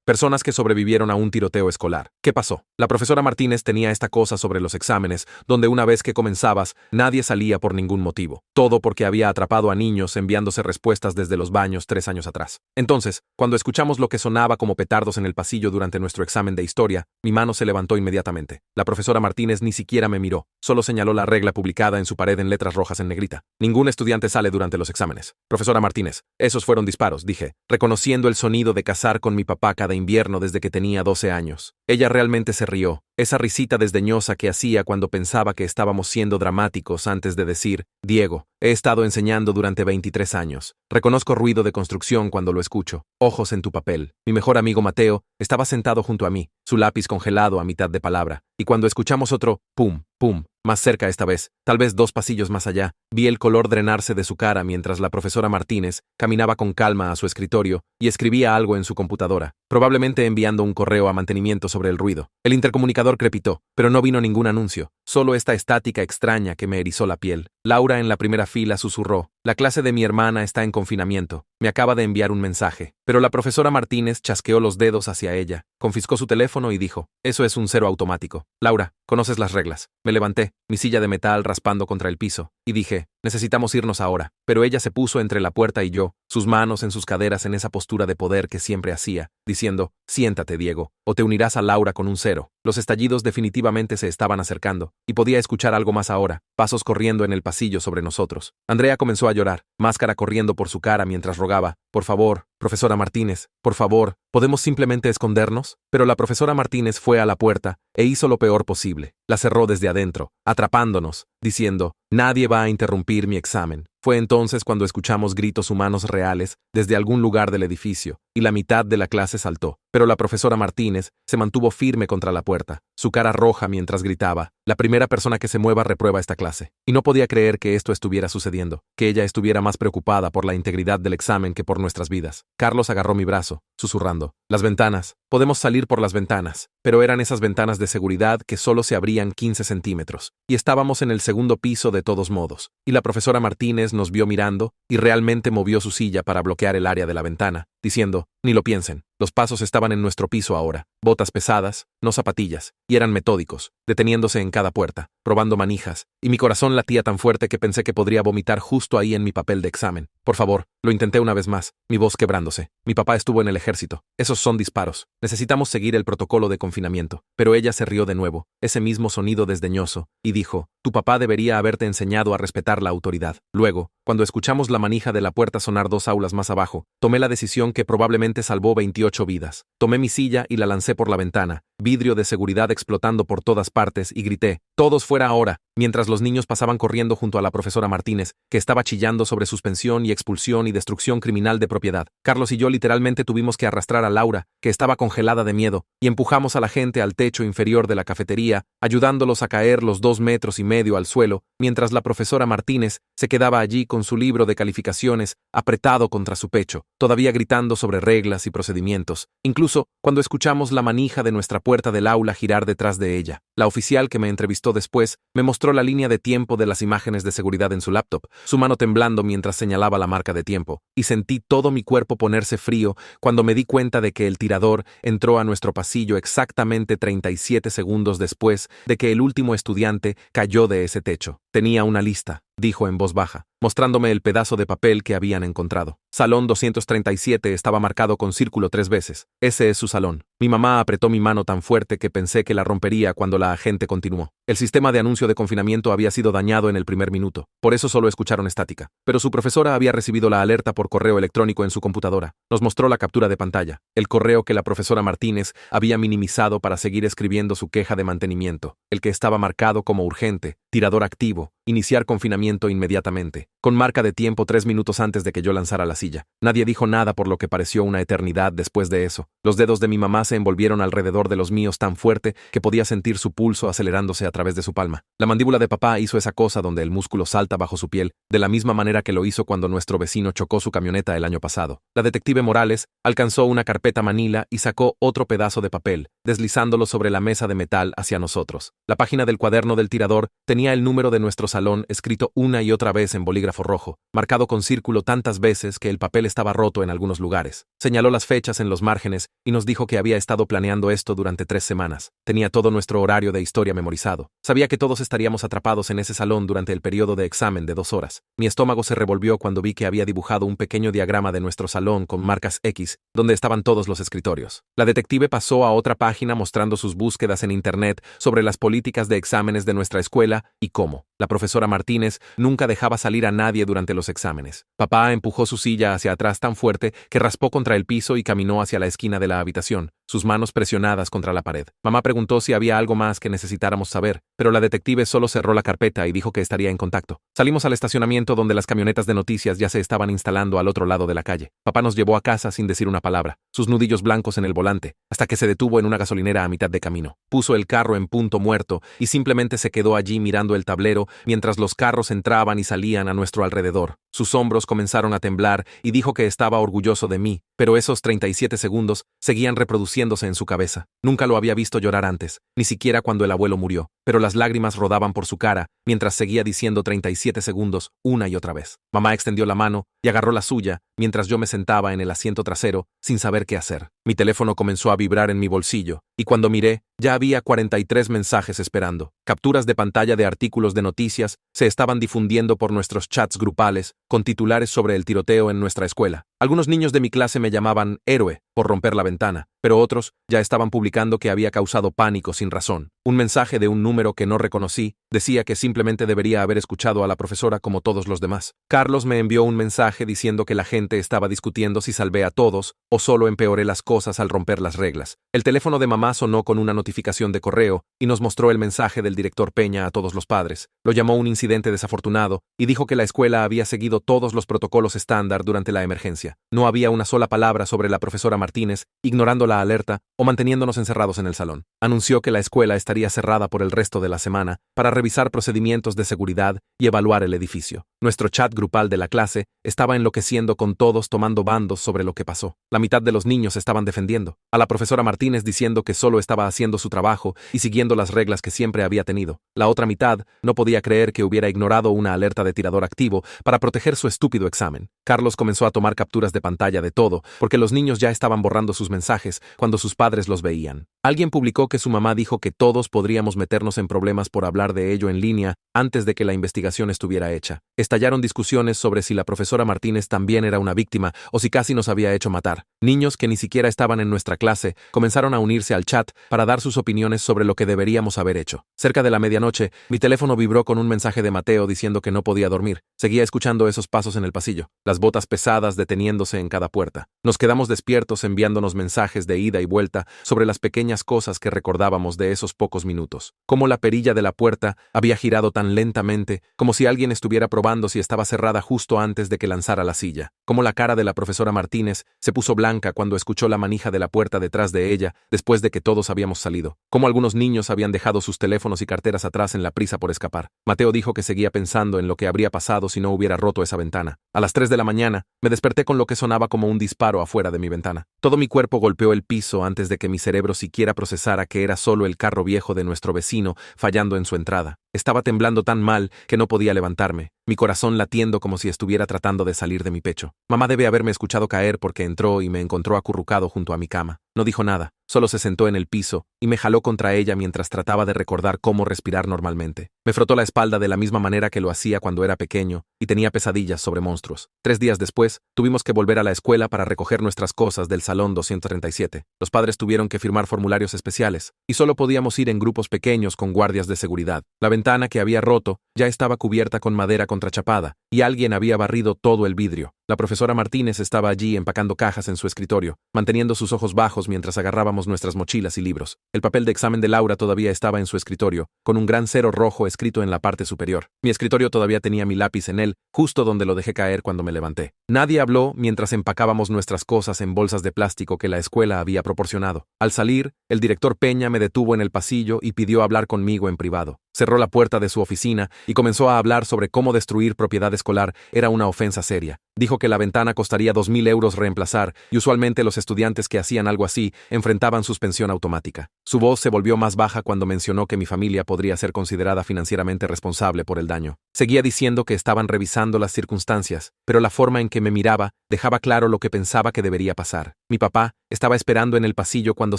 Personas que sobrevivieron a un tiroteo escolar. ¿Qué pasó? La profesora Martínez tenía esta cosa sobre los exámenes, donde una vez que comenzabas, nadie salía por ningún motivo. Todo porque había atrapado a niños enviándose respuestas desde los baños 3 años atrás. Entonces, cuando escuchamos lo que sonaba como petardos en el pasillo durante nuestro examen de historia, mi mano se levantó inmediatamente. La profesora Martínez ni siquiera me miró, solo señaló la regla publicada en su pared en letras rojas en negrita. Ningún estudiante sale durante los exámenes. Profesora Martínez, esos fueron disparos, dije, reconociendo el sonido de cazar con mi papá cada invierno desde que tenía 12 años. Ella realmente se rió, esa risita desdeñosa que hacía cuando pensaba que estábamos siendo dramáticos antes de decir, Diego, he estado enseñando durante 23 años. Reconozco ruido de construcción cuando lo escucho. Ojos en tu papel. Mi mejor amigo Mateo estaba sentado junto a mí, su lápiz congelado a mitad de palabra, y cuando escuchamos otro pum, pum, más cerca esta vez, tal vez 2 pasillos más allá, vi el color drenarse de su cara mientras la profesora Martínez caminaba con calma a su escritorio y escribía algo en su computadora, probablemente enviando un correo a mantenimiento sobre el ruido. El intercomunicador crepitó, pero no vino ningún anuncio, solo esta estática extraña que me erizó la piel. Laura en la primera fila susurró, la clase de mi hermana está en confinamiento, me acaba de enviar un mensaje. Pero la profesora Martínez chasqueó los dedos hacia ella, confiscó su teléfono y dijo, eso es un 0 automático. Laura, conoces las reglas. Me levanté, mi silla de metal raspando contra el piso, y dije, necesitamos irnos ahora. Pero ella se puso entre la puerta y yo, sus manos en sus caderas en esa postura de poder que siempre hacía, diciendo, siéntate, Diego, o te unirás a Laura con un 0. Los estallidos definitivamente se estaban acercando, y podía escuchar algo más ahora, pasos corriendo en el pasillo sobre nosotros. Andrea comenzó a llorar, máscara corriendo por su cara mientras rogaba, por favor, profesora Martínez, por favor, ¿podemos simplemente escondernos? Pero la profesora Martínez fue a la puerta e hizo lo peor posible. La cerró desde adentro, atrapándonos, diciendo, nadie va a interrumpir mi examen. Fue entonces cuando escuchamos gritos humanos reales desde algún lugar del edificio, y la mitad de la clase saltó. Pero la profesora Martínez se mantuvo firme contra la puerta, su cara roja mientras gritaba, la primera persona que se mueva reprueba esta clase. Y no podía creer que esto estuviera sucediendo, que ella estuviera más preocupada por la integridad del examen que por nuestras vidas. Carlos agarró mi brazo, susurrando, las ventanas, podemos salir por las ventanas, pero eran esas ventanas de seguridad que solo se abrían 15 centímetros, y estábamos en el segundo piso de todos modos, y la profesora Martínez nos vio mirando y realmente movió su silla para bloquear el área de la ventana, diciendo, ni lo piensen, los pasos estaban en nuestro piso ahora, botas pesadas, no zapatillas, y eran metódicos, deteniéndose en cada puerta, probando manijas, y mi corazón latía tan fuerte que pensé que podría vomitar justo ahí en mi papel de examen. Por favor, lo intenté una vez más, mi voz quebrándose. Mi papá estuvo en el ejército. Esos son disparos. Necesitamos seguir el protocolo de confinamiento. Pero ella se rió de nuevo, ese mismo sonido desdeñoso, y dijo, tu papá debería haberte enseñado a respetar la autoridad. Luego, cuando escuchamos la manija de la puerta sonar 2 aulas más abajo, tomé la decisión que probablemente salvó 28 vidas. Tomé mi silla y la lancé por la ventana, vidrio de seguridad explotando por todas partes, y grité, todos fuera ahora, mientras los niños pasaban corriendo junto a la profesora Martínez, que estaba chillando sobre suspensión y expulsión y destrucción criminal de propiedad. Carlos y yo literalmente tuvimos que arrastrar a Laura, que estaba congelada de miedo, y empujamos a la gente al techo inferior de la cafetería, ayudándolos a caer los 2,5 metros al suelo, mientras la profesora Martínez se quedaba allí con su libro de calificaciones apretado contra su pecho, todavía gritando sobre reglas y procedimientos, incluso cuando escuchamos la manija de nuestra puerta del aula girar detrás de ella. La oficial que me entrevistó después me mostró la línea de tiempo de las imágenes de seguridad en su laptop, su mano temblando mientras señalaba la marca de tiempo, y sentí todo mi cuerpo ponerse frío cuando me di cuenta de que el tirador entró a nuestro pasillo exactamente 37 segundos después de que el último estudiante cayó de ese techo. Tenía una lista, dijo en voz baja, mostrándome el pedazo de papel que habían encontrado. Salón 237 estaba marcado con círculo 3 veces. Ese es su salón. Mi mamá apretó mi mano tan fuerte que pensé que la rompería cuando la agente continuó. El sistema de anuncio de confinamiento había sido dañado en el primer minuto, por eso solo escucharon estática. Pero su profesora había recibido la alerta por correo electrónico en su computadora. Nos mostró la captura de pantalla, el correo que la profesora Martínez había minimizado para seguir escribiendo su queja de mantenimiento, el que estaba marcado como urgente, tirador activo, iniciar confinamiento inmediatamente, con marca de tiempo 3 minutos antes de que yo lanzara la silla. Nadie dijo nada por lo que pareció una eternidad después de eso. Los dedos de mi mamá se envolvieron alrededor de los míos tan fuerte que podía sentir su pulso acelerándose a través de su palma. La mandíbula de papá hizo esa cosa donde el músculo salta bajo su piel, de la misma manera que lo hizo cuando nuestro vecino chocó su camioneta el año pasado. La detective Morales alcanzó una carpeta manila y sacó otro pedazo de papel, deslizándolo sobre la mesa de metal hacia nosotros. La página del cuaderno del tirador tenía el número de nuestros salón escrito una y otra vez en bolígrafo rojo, marcado con círculo tantas veces que el papel estaba roto en algunos lugares. Señaló las fechas en los márgenes y nos dijo que había estado planeando esto durante 3 semanas. Tenía todo nuestro horario de historia memorizado. Sabía que todos estaríamos atrapados en ese salón durante el periodo de examen de 2 horas. Mi estómago se revolvió cuando vi que había dibujado un pequeño diagrama de nuestro salón con marcas X, donde estaban todos los escritorios. La detective pasó a otra página mostrando sus búsquedas en Internet sobre las políticas de exámenes de nuestra escuela y cómo la profesora Martínez nunca dejaba salir a nadie durante los exámenes. Papá empujó su silla hacia atrás tan fuerte que raspó contra el piso y caminó hacia la esquina de la habitación, sus manos presionadas contra la pared. Mamá preguntó si había algo más que necesitáramos saber, pero la detective solo cerró la carpeta y dijo que estaría en contacto. Salimos al estacionamiento donde las camionetas de noticias ya se estaban instalando al otro lado de la calle. Papá nos llevó a casa sin decir una palabra, sus nudillos blancos en el volante, hasta que se detuvo en una gasolinera a mitad de camino. Puso el carro en punto muerto y simplemente se quedó allí mirando el tablero mientras los carros entraban y salían a nuestro alrededor. Sus hombros comenzaron a temblar y dijo que estaba orgulloso de mí, pero esos 37 segundos seguían reproduciéndose en su cabeza. Nunca lo había visto llorar antes, ni siquiera cuando el abuelo murió, pero las lágrimas rodaban por su cara mientras seguía diciendo 37 segundos una y otra vez. Mamá extendió la mano y agarró la suya mientras yo me sentaba en el asiento trasero sin saber qué hacer. Mi teléfono comenzó a vibrar en mi bolsillo y cuando miré, ya había 43 mensajes esperando. Capturas de pantalla de artículos de noticias se estaban difundiendo por nuestros chats grupales con titulares sobre el tiroteo en nuestra escuela. Algunos niños de mi clase me llamaban héroe por romper la ventana, pero otros ya estaban publicando que había causado pánico sin razón. Un mensaje de un número que no reconocí decía que simplemente debería haber escuchado a la profesora como todos los demás. Carlos me envió un mensaje diciendo que la gente estaba discutiendo si salvé a todos o solo empeoré las cosas al romper las reglas. El teléfono de mamá sonó con una notificación de correo y nos mostró el mensaje del director Peña a todos los padres. Lo llamó un incidente desafortunado y dijo que la escuela había seguido todos los protocolos estándar durante la emergencia. No había una sola palabra sobre la profesora Martínez, ignorando la alerta o manteniéndonos encerrados en el salón. Anunció que la escuela estaría cerrada por el resto de la semana para revisar procedimientos de seguridad y evaluar el edificio. Nuestro chat grupal de la clase estaba enloqueciendo con todos tomando bandos sobre lo que pasó. La mitad de los niños estaban defendiendo a la profesora Martínez diciendo que solo estaba haciendo su trabajo y siguiendo las reglas que siempre había tenido. La otra mitad no podía creer que hubiera ignorado una alerta de tirador activo para proteger su estúpido examen. Carlos comenzó a tomar capturas de pantalla de todo, porque los niños ya estaban borrando sus mensajes cuando sus padres los veían. Alguien publicó que su mamá dijo que todos podríamos meternos en problemas por hablar de ello en línea antes de que la investigación estuviera hecha. Estallaron discusiones sobre si la profesora Martínez también era una víctima o si casi nos había hecho matar. Niños que ni siquiera estaban en nuestra clase comenzaron a unirse al chat para dar sus opiniones sobre lo que deberíamos haber hecho. Cerca de la medianoche, mi teléfono vibró con un mensaje de Mateo diciendo que no podía dormir. Seguía escuchando esos pasos en el pasillo, las botas pesadas deteniéndose en cada puerta. Nos quedamos despiertos enviándonos mensajes de ida y vuelta sobre las pequeñas cosas que recordábamos de esos pocos minutos. Cómo la perilla de la puerta había girado tan lentamente, como si alguien estuviera probando si estaba cerrada justo antes de que lanzara la silla. Cómo la cara de la profesora Martínez se puso blanca cuando escuchó la manija de la puerta detrás de ella después de que todos habíamos salido. Cómo algunos niños habían dejado sus teléfonos y carteras atrás en la prisa por escapar. Mateo dijo que seguía pensando en lo que habría pasado si no hubiera roto esa ventana. A las 3 de la mañana, me desperté con lo que sonaba como un disparo afuera de mi ventana. Todo mi cuerpo golpeó el piso antes de que mi cerebro siquiera procesara que era solo el carro viejo de nuestro vecino fallando en su entrada. Estaba temblando tan mal que no podía levantarme, mi corazón latiendo como si estuviera tratando de salir de mi pecho. Mamá debe haberme escuchado caer porque entró y me encontró acurrucado junto a mi cama. No dijo nada, solo se sentó en el piso y me jaló contra ella mientras trataba de recordar cómo respirar normalmente. Me frotó la espalda de la misma manera que lo hacía cuando era pequeño y tenía pesadillas sobre monstruos. 3 días después, tuvimos que volver a la escuela para recoger nuestras cosas del salón 237. Los padres tuvieron que firmar formularios especiales y solo podíamos ir en grupos pequeños con guardias de seguridad. La ventana que había roto ya estaba cubierta con madera contrachapada y alguien había barrido todo el vidrio. La profesora Martínez estaba allí empacando cajas en su escritorio, manteniendo sus ojos bajos mientras agarrábamos nuestras mochilas y libros. El papel de examen de Laura todavía estaba en su escritorio, con un gran 0 rojo escrito en la parte superior. Mi escritorio todavía tenía mi lápiz en él, justo donde lo dejé caer cuando me levanté. Nadie habló mientras empacábamos nuestras cosas en bolsas de plástico que la escuela había proporcionado. Al salir, el director Peña me detuvo en el pasillo y pidió hablar conmigo en privado. Cerró la puerta de su oficina y comenzó a hablar sobre cómo destruir propiedad escolar era una ofensa seria. Dijo Dijo que la ventana costaría 2.000 € reemplazar, y usualmente los estudiantes que hacían algo así enfrentaban suspensión automática. Su voz se volvió más baja cuando mencionó que mi familia podría ser considerada financieramente responsable por el daño. Seguía diciendo que estaban revisando las circunstancias, pero la forma en que me miraba dejaba claro lo que pensaba que debería pasar. Mi papá estaba esperando en el pasillo cuando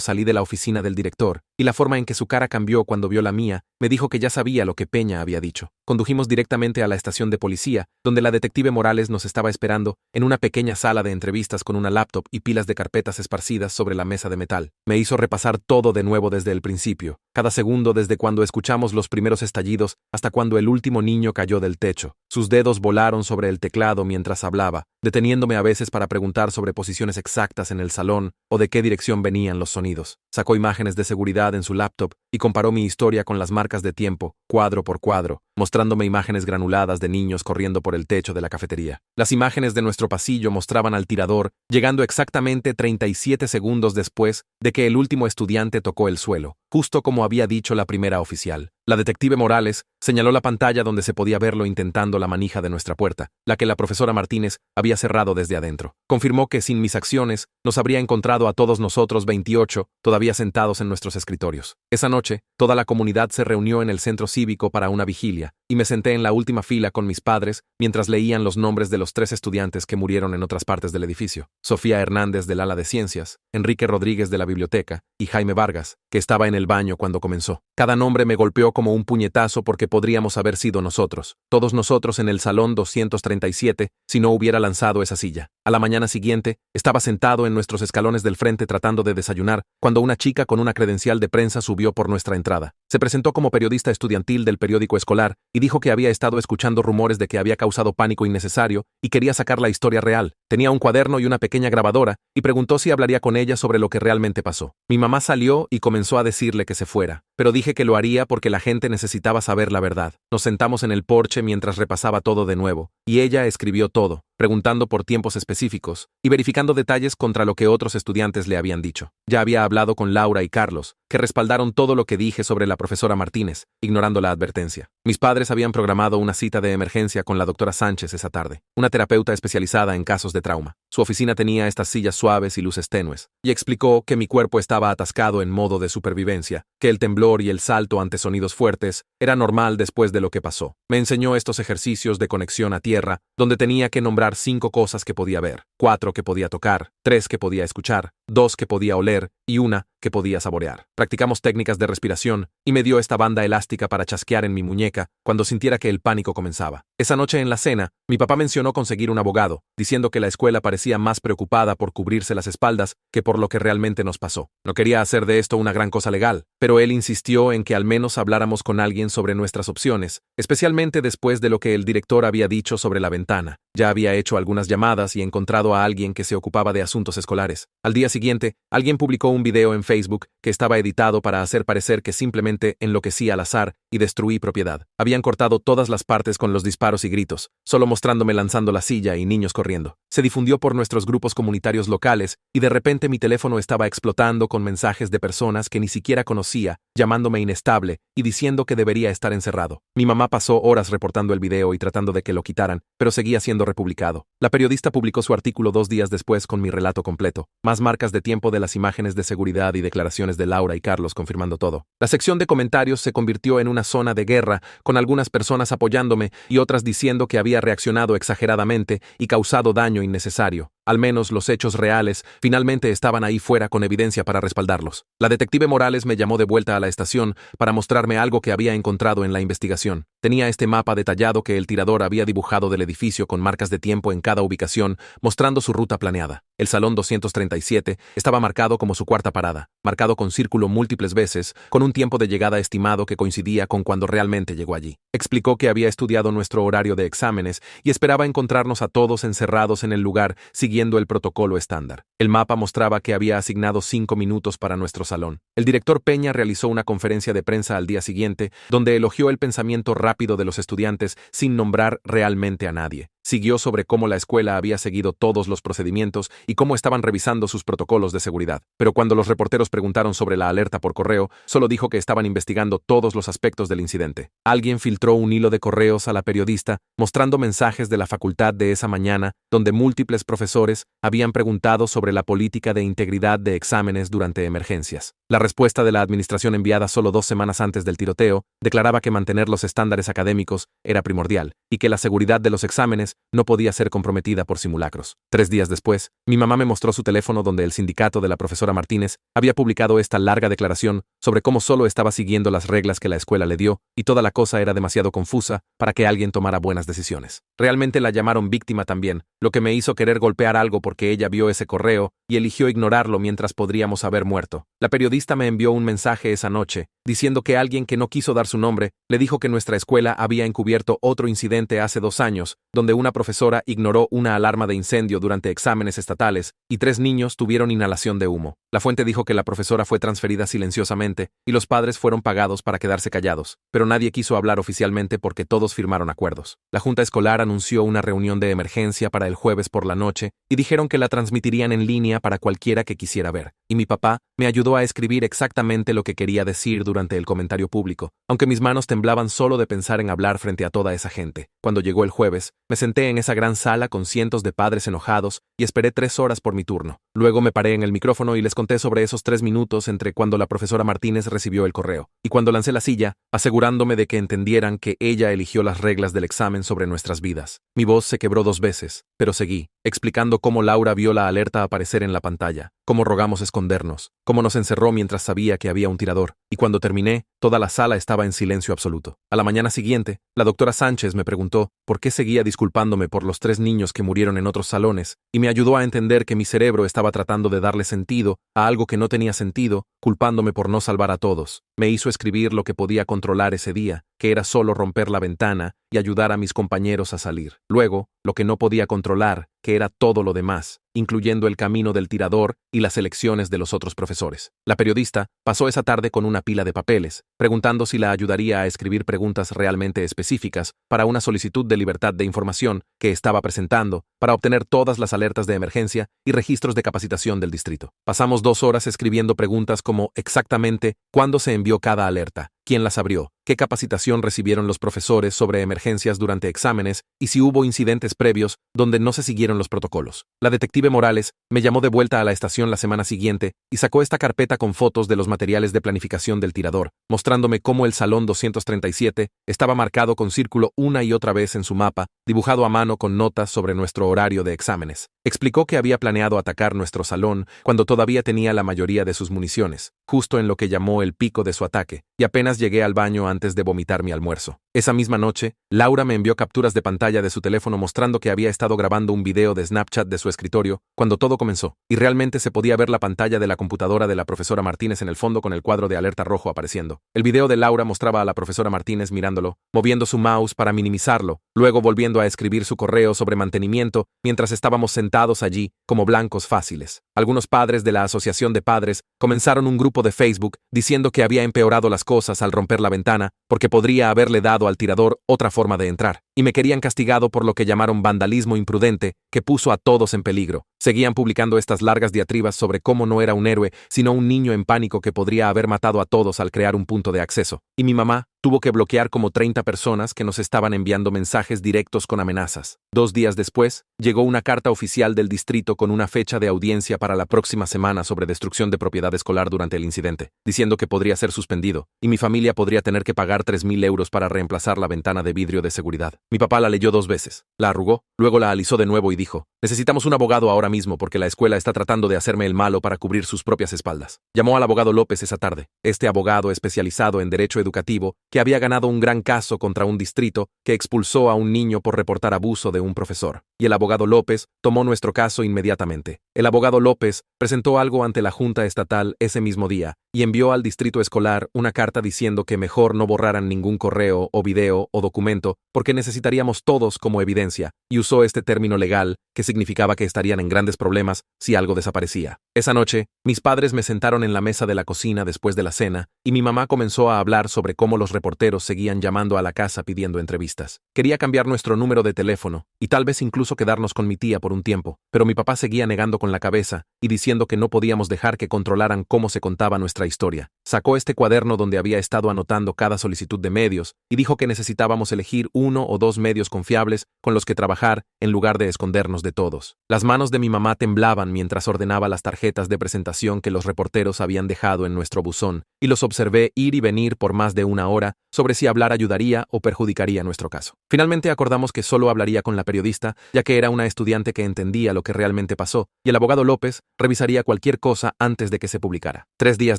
salí de la oficina del director, y la forma en que su cara cambió cuando vio la mía me dijo que ya sabía lo que Peña había dicho. Condujimos directamente a la estación de policía, donde la detective Morales nos estaba esperando en una pequeña sala de entrevistas con una laptop y pilas de carpetas esparcidas sobre la mesa de metal. Me hizo repasar todo de nuevo desde el principio, cada segundo desde cuando escuchamos los primeros estallidos hasta cuando el último niño cayó del techo. Sus dedos volaron sobre el teclado mientras hablaba, deteniéndome a veces para preguntar sobre posiciones exactas en el salón o de qué dirección venían los sonidos. Sacó imágenes de seguridad en su laptop y comparó mi historia con las marcas de tiempo, cuadro por cuadro, mostrándome imágenes granuladas de niños corriendo por el techo de la cafetería. Las imágenes de nuestro pasillo mostraban al tirador llegando exactamente 37 segundos después de que el último estudiante tocó el suelo, justo como había dicho la primera oficial. La detective Morales señaló la pantalla donde se podía verlo intentando la manija de nuestra puerta, la que la profesora Martínez había cerrado desde adentro. Confirmó que sin mis acciones nos habría encontrado a todos nosotros 28 todavía sentados en nuestros escritorios. Esa noche, toda la comunidad se reunió en el centro cívico para una vigilia, y me senté en la última fila con mis padres mientras leían los nombres de los 3 estudiantes que murieron en otras partes del edificio: Sofía Hernández del ala de ciencias, Enrique Rodríguez de la biblioteca y Jaime Vargas, que estaba en el baño cuando comenzó. Cada nombre me golpeó como un puñetazo porque podríamos haber sido nosotros, todos nosotros en el salón 237, si no hubiera lanzado esa silla. A la mañana siguiente, estaba sentado en nuestros escalones del frente tratando de desayunar, cuando una chica con una credencial de prensa subió por nuestra entrada. Se presentó como periodista estudiantil del periódico escolar y dijo que había estado escuchando rumores de que había causado pánico innecesario y quería sacar la historia real. Tenía un cuaderno y una pequeña grabadora y preguntó si hablaría con ella sobre lo que realmente pasó. Mi mamá salió y comenzó a decirle que se fuera, pero dije que lo haría porque la gente necesitaba saber la verdad. Nos sentamos en el porche mientras repasaba todo de nuevo, y ella escribió todo, preguntando por tiempos específicos y verificando detalles contra lo que otros estudiantes le habían dicho. Ya había hablado con Laura y Carlos, que respaldaron todo lo que dije sobre la profesora Martínez, ignorando la advertencia. Mis padres habían programado una cita de emergencia con la doctora Sánchez esa tarde, una terapeuta especializada en casos de trauma. Su oficina tenía estas sillas suaves y luces tenues, y explicó que mi cuerpo estaba atascado en modo de supervivencia, que el temblor y el salto ante sonidos fuertes era normal después de lo que pasó. Me enseñó estos ejercicios de conexión a tierra, donde tenía que nombrar 5 cosas que podía ver, 4 que podía tocar, 3 que podía escuchar, 2 que podía oler y 1 que podía saborear. Practicamos técnicas de respiración y me dio esta banda elástica para chasquear en mi muñeca cuando sintiera que el pánico comenzaba. Esa noche en la cena, mi papá mencionó conseguir un abogado, diciendo que la escuela parecía más preocupada por cubrirse las espaldas que por lo que realmente nos pasó. No quería hacer de esto una gran cosa legal, pero él insistió en que al menos habláramos con alguien sobre nuestras opciones, especialmente después de lo que el director había dicho sobre la ventana. Ya había hecho algunas llamadas y encontrado a alguien que se ocupaba de asuntos escolares. Al día siguiente, alguien publicó un video en Facebook que estaba editado para hacer parecer que simplemente enloquecí al azar y destruí propiedad. Habían cortado todas las partes con los disparos y gritos, solo mostrándome lanzando la silla y niños corriendo. Se difundió por nuestros grupos comunitarios locales y de repente mi teléfono estaba explotando con mensajes de personas que ni siquiera conocía, llamándome inestable y diciendo que debería estar encerrado. Mi mamá pasó horas reportando el video y tratando de que lo quitaran, pero seguía siendo republicado. La periodista publicó su artículo 2 días después con mi relato completo, más marcas de tiempo de las imágenes de seguridad y declaraciones de Laura y Carlos confirmando todo. La sección de comentarios se convirtió en una zona de guerra, con algunas personas apoyándome y otras diciendo que había reaccionado exageradamente y causado daño innecesario. Al menos los hechos reales finalmente estaban ahí fuera con evidencia para respaldarlos. La detective Morales me llamó de vuelta a la estación para mostrarme algo que había encontrado en la investigación. Tenía este mapa detallado que el tirador había dibujado del edificio con marcas de tiempo en cada ubicación, mostrando su ruta planeada. El salón 237 estaba marcado como su cuarta parada, marcado con círculo múltiples veces, con un tiempo de llegada estimado que coincidía con cuando realmente llegó allí. Explicó que había estudiado nuestro horario de exámenes y esperaba encontrarnos a todos encerrados en el lugar siguiendo el protocolo estándar. El mapa mostraba que había asignado 5 minutos para nuestro salón. El director Peña realizó una conferencia de prensa al día siguiente, donde elogió el pensamiento rápido de los estudiantes sin nombrar realmente a nadie. Siguió sobre cómo la escuela había seguido todos los procedimientos y cómo estaban revisando sus protocolos de seguridad. Pero cuando los reporteros preguntaron sobre la alerta por correo, solo dijo que estaban investigando todos los aspectos del incidente. Alguien filtró un hilo de correos a la periodista mostrando mensajes de la facultad de esa mañana donde múltiples profesores habían preguntado sobre la política de integridad de exámenes durante emergencias. La respuesta de la administración enviada solo 2 semanas antes del tiroteo declaraba que mantener los estándares académicos era primordial y que la seguridad de los exámenes no podía ser comprometida por simulacros. 3 días después, mi mamá me mostró su teléfono donde el sindicato de la profesora Martínez había publicado esta larga declaración sobre cómo solo estaba siguiendo las reglas que la escuela le dio y toda la cosa era demasiado confusa para que alguien tomara buenas decisiones. Realmente la llamaron víctima también, lo que me hizo querer golpear algo porque ella vio ese correo y eligió ignorarlo mientras podríamos haber muerto. La periodista me envió un mensaje esa noche, diciendo que alguien que no quiso dar su nombre le dijo que nuestra escuela había encubierto otro incidente hace 2 años, donde una profesora ignoró una alarma de incendio durante exámenes estatales y 3 niños tuvieron inhalación de humo. La fuente dijo que la profesora fue transferida silenciosamente y los padres fueron pagados para quedarse callados, pero nadie quiso hablar oficialmente porque todos firmaron acuerdos. La junta escolar anunció una reunión de emergencia para el jueves por la noche y dijeron que la transmitirían en línea para cualquiera que quisiera ver. Y mi papá me ayudó a escribir exactamente lo que quería decir durante el comentario público, aunque mis manos temblaban solo de pensar en hablar frente a toda esa gente. Cuando llegó el jueves, me senté en esa gran sala con cientos de padres enojados y esperé 3 horas por mi turno. Luego me paré en el micrófono y les conté sobre esos 3 minutos entre cuando la profesora Martínez recibió el correo y cuando lancé la silla, asegurándome de que entendieran que ella eligió las reglas del examen sobre nuestras vidas. Mi voz se quebró 2 veces, pero seguí, explicando cómo Laura vio la alerta aparecer en la pantalla, cómo rogamos escondernos, cómo nos encerró mientras sabía que había un tirador, y cuando terminé, toda la sala estaba en silencio absoluto. A la mañana siguiente, la doctora Sánchez me preguntó por qué seguía disculpándome por los 3 niños que murieron en otros salones, y me ayudó a entender que mi cerebro estaba tratando de darle sentido a algo que no tenía sentido, culpándome por no salvar a todos. Me hizo escribir lo que podía controlar ese día, que era solo romper la ventana y ayudar a mis compañeros a salir. Luego, lo que no podía controlar, que era todo lo demás, incluyendo el camino del tirador y las elecciones de los otros profesores. La periodista pasó esa tarde con una pila de papeles, preguntando si la ayudaría a escribir preguntas realmente específicas para una solicitud de libertad de información que estaba presentando para obtener todas las alertas de emergencia y registros de capacitación del distrito. Pasamos 2 horas escribiendo preguntas como exactamente cuándo se envió cada alerta, quién las abrió, qué capacitación recibieron los profesores sobre emergencias durante exámenes y si hubo incidentes previos donde no se siguieron los protocolos. La detective Morales me llamó de vuelta a la estación la semana siguiente y sacó esta carpeta con fotos de los materiales de planificación del tirador, mostrándome cómo el salón 237 estaba marcado con círculo una y otra vez en su mapa, dibujado a mano con notas sobre nuestro horario de exámenes. Explicó que había planeado atacar nuestro salón cuando todavía tenía la mayoría de sus municiones, justo en lo que llamó el pico de su ataque, y apenas llegué al baño antes de vomitar mi almuerzo. Esa misma noche, Laura me envió capturas de pantalla de su teléfono mostrando que había estado grabando un video de Snapchat de su escritorio cuando todo comenzó, y realmente se podía ver la pantalla de la computadora de la profesora Martínez en el fondo con el cuadro de alerta rojo apareciendo. El video de Laura mostraba a la profesora Martínez mirándolo, moviendo su mouse para minimizarlo, luego volviendo a escribir su correo sobre mantenimiento mientras estábamos sentados allí como blancos fáciles. Algunos padres de la Asociación de Padres comenzaron un grupo de Facebook diciendo que había empeorado las cosas al romper la ventana porque podría haberle dado al tirador otra forma de entrar, y me querían castigado por lo que llamaron vandalismo imprudente que puso a todos en peligro. Seguían publicando estas largas diatribas sobre cómo no era un héroe, sino un niño en pánico que podría haber matado a todos al crear un punto de acceso. Y mi mamá tuvo que bloquear como 30 personas que nos estaban enviando mensajes directos con amenazas. 2 días después, llegó una carta oficial del distrito con una fecha de audiencia para la próxima semana sobre destrucción de propiedad escolar durante el incidente, diciendo que podría ser suspendido, y mi familia podría tener que pagar 3,000 euros para reemplazar la ventana de vidrio de seguridad. Mi papá la leyó 2 veces, la arrugó, luego la alisó de nuevo y dijo: necesitamos un abogado ahora mismo porque la escuela está tratando de hacerme el malo para cubrir sus propias espaldas. Llamó al abogado López esa tarde, este abogado especializado en derecho educativo que había ganado un gran caso contra un distrito que expulsó a un niño por reportar abuso de un profesor. Y el abogado López tomó nuestro caso inmediatamente. El abogado López presentó algo ante la Junta Estatal ese mismo día y envió al distrito escolar una carta diciendo que mejor no borraran ningún correo o video o documento porque necesitaban necesitaríamos todos como evidencia, y usó este término legal, que significaba que estarían en grandes problemas si algo desaparecía. Esa noche, mis padres me sentaron en la mesa de la cocina después de la cena, y mi mamá comenzó a hablar sobre cómo los reporteros seguían llamando a la casa pidiendo entrevistas. Quería cambiar nuestro número de teléfono, y tal vez incluso quedarnos con mi tía por un tiempo, pero mi papá seguía negando con la cabeza, y diciendo que no podíamos dejar que controlaran cómo se contaba nuestra historia. Sacó este cuaderno donde había estado anotando cada solicitud de medios, y dijo que necesitábamos elegir 1 o 2 medios confiables con los que trabajar en lugar de escondernos de todos. Las manos de mi mamá temblaban mientras ordenaba las tarjetas de presentación que los reporteros habían dejado en nuestro buzón, y los observé ir y venir por más de 1 hora sobre si hablar ayudaría o perjudicaría nuestro caso. Finalmente acordamos que solo hablaría con la periodista, ya que era una estudiante que entendía lo que realmente pasó, y el abogado López revisaría cualquier cosa antes de que se publicara. 3 días